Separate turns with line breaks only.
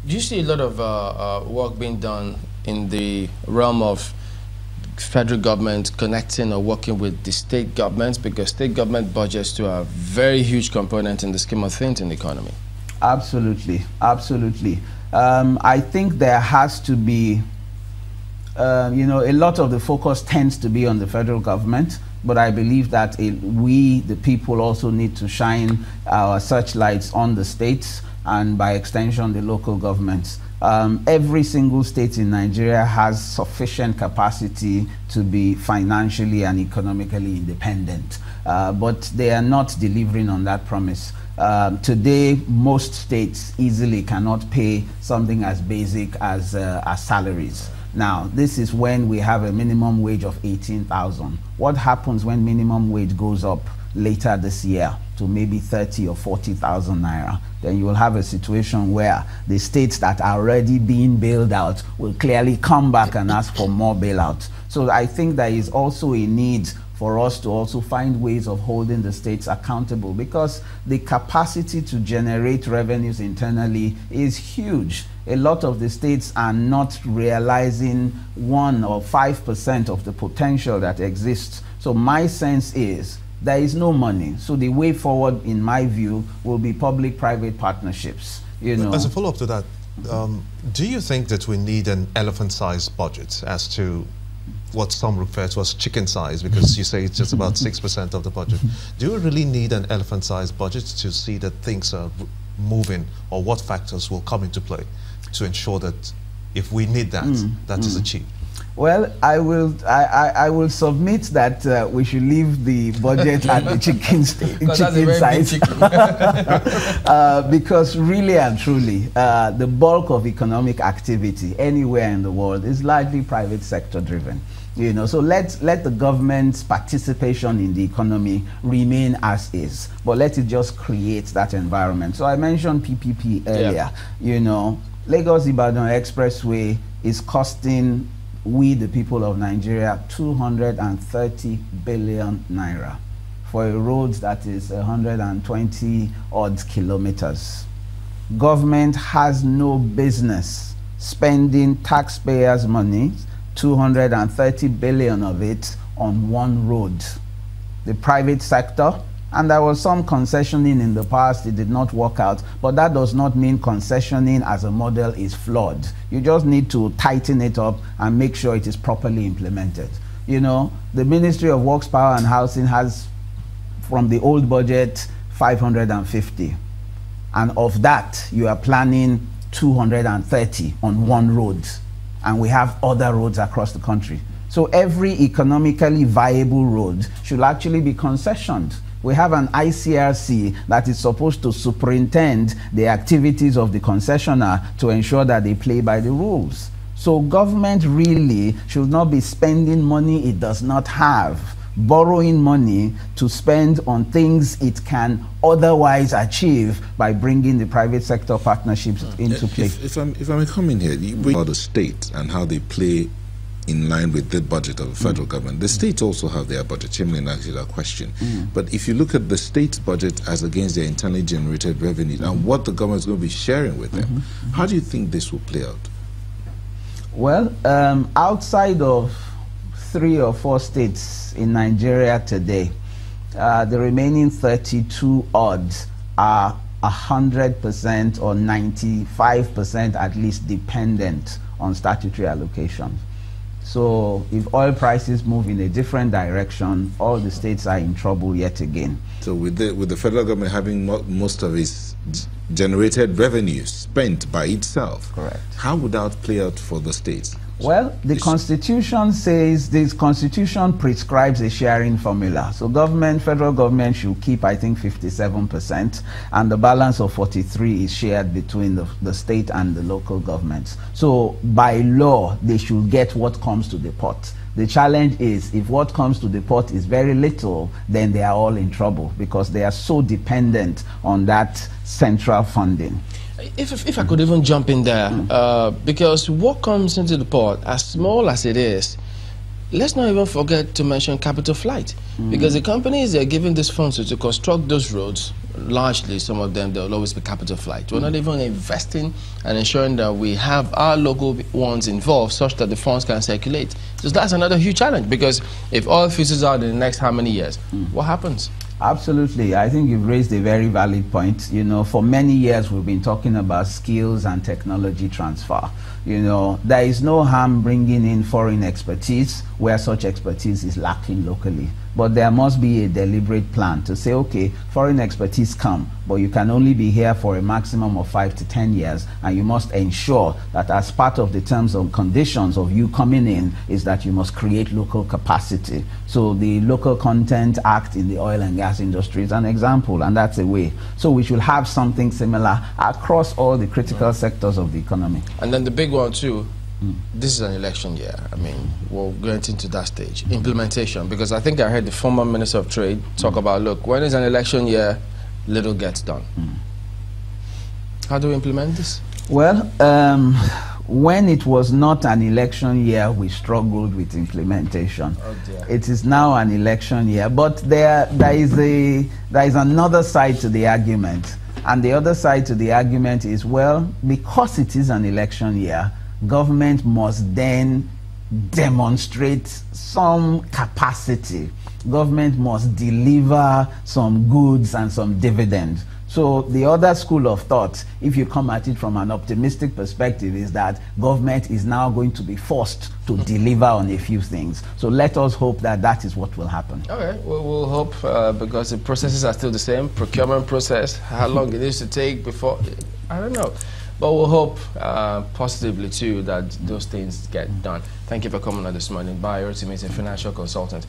Do you see a lot of work being done in the realm of federal government connecting or working with the state governments, because state government budgets too are a very huge component in the scheme of things in the economy?
Absolutely, absolutely. I think there has to be, you know, a lot of the focus tends to be on the federal government, but I believe that we, the people, also need to shine our searchlights on the states and by extension the local governments. Every single state in Nigeria has sufficient capacity to be financially and economically independent, but they are not delivering on that promise. Today, most states easily cannot pay something as basic as salaries. Now, this is when we have a minimum wage of 18,000. What happens when minimum wage goes up later this year to maybe 30 or 40,000 naira? Then you will have a situation where the states that are already being bailed out will clearly come back and ask for more bailout. So I think there is also a need for us to also find ways of holding the states accountable, because the capacity to generate revenues internally is huge. A lot of the states are not realizing 1 or 5% of the potential that exists. So my sense is there is no money. So the way forward, in my view, will be public-private partnerships. You know.
As a follow-up to that, do you think that we need an elephant-sized budget, as to what some refer to as chicken size, because you say it's just about 6% of the budget? Do you really need an elephant-sized budget to see that things are moving, or what factors will come into play to ensure that if we need that, that is achieved?
Well, I will submit that we should leave the budget at the chicken size, because really and truly, the bulk of economic activity anywhere in the world is largely private sector driven. You know, so let the government's participation in the economy remain as is, but let it just create that environment. So I mentioned PPP earlier. Yeah. You know, Lagos-Ibadan Expressway is costing we, the people of Nigeria, 230 billion naira for a road that is 120 odd kilometers. Government has no business spending taxpayers' money, 230 billion of it, on one road. The private sector, and there was some concessioning in the past, it did not work out, but that does not mean concessioning as a model is flawed. You just need to tighten it up and make sure it is properly implemented. You know, the Ministry of Works, Power and Housing has, from the old budget, 550. And of that, you are planning 230 on one road. And we have other roads across the country. So every economically viable road should actually be concessioned. We have an ICRC that is supposed to superintend the activities of the concessionaire to ensure that they play by the rules. So government really should not be spending money it does not have, borrowing money to spend on things it can otherwise achieve by bringing the private sector partnerships into play.
If I may come in here, you bring about the state and how they play in line with the budget of the federal government. The states also have their budget. Chimlin asked you that question. But if you look at the state's budget as against their internally generated revenue and what the government is going to be sharing with them, how do you think this will play out?
Well, outside of 3 or 4 states in Nigeria today, the remaining 32 odds are 100% or 95% at least dependent on statutory allocations. So if oil prices move in a different direction, all the states are in trouble yet again.
So with the federal government having most of its generated revenue spent by itself,
correct,
how would that play out for the states?
Well, the Constitution says, this Constitution prescribes a sharing formula. So federal government should keep, I think, 57%, and the balance of 43 is shared between the state and the local governments. So by law, they should get what comes to the pot. The challenge is, if what comes to the pot is very little, then they are all in trouble because they are so dependent on that central funding.
If I could even jump in there, because what comes into the pot, as small as it is, let's not even forget to mention capital flight, because the companies are giving these funds to construct those roads, largely, some of them, there will always be capital flight. We're not even investing and ensuring that we have our local ones involved such that the funds can circulate. So that's another huge challenge, because if oil fizzles out in the next how many years, what happens?
Absolutely. I think you've raised a very valid point. You know, for many years we've been talking about skills and technology transfer. You know, there is no harm bringing in foreign expertise where such expertise is lacking locally. But there must be a deliberate plan to say, okay, foreign expertise come, but you can only be here for a maximum of 5 to 10 years, and you must ensure that as part of the terms and conditions of you coming in is that you must create local capacity. So the Local Content Act in the oil and gas industry is an example, and that's a way. So we should have something similar across all the critical sectors of the economy.
And then the big one too, this is an election year. I mean, we're going into that stage. Implementation, because I think I heard the former Minister of Trade talk about, look, when it's an election year, little gets done. How do we implement this?
Well, when it was not an election year, we struggled with implementation.
Oh dear.
It is now an election year, but there is another side to the argument. And the other side to the argument is, well, because it is an election year, government must then demonstrate some capacity. Government must deliver some goods and some dividends. So the other school of thought, if you come at it from an optimistic perspective, is that government is now going to be forced to deliver on a few things. So let us hope that that is what will happen.
Okay, we'll hope, because the processes are still the same. Procurement process, how long it is to take before, I don't know. But we'll hope positively too that those things get done. Thank you for coming on this morning. By Ultimate, a financial consultant.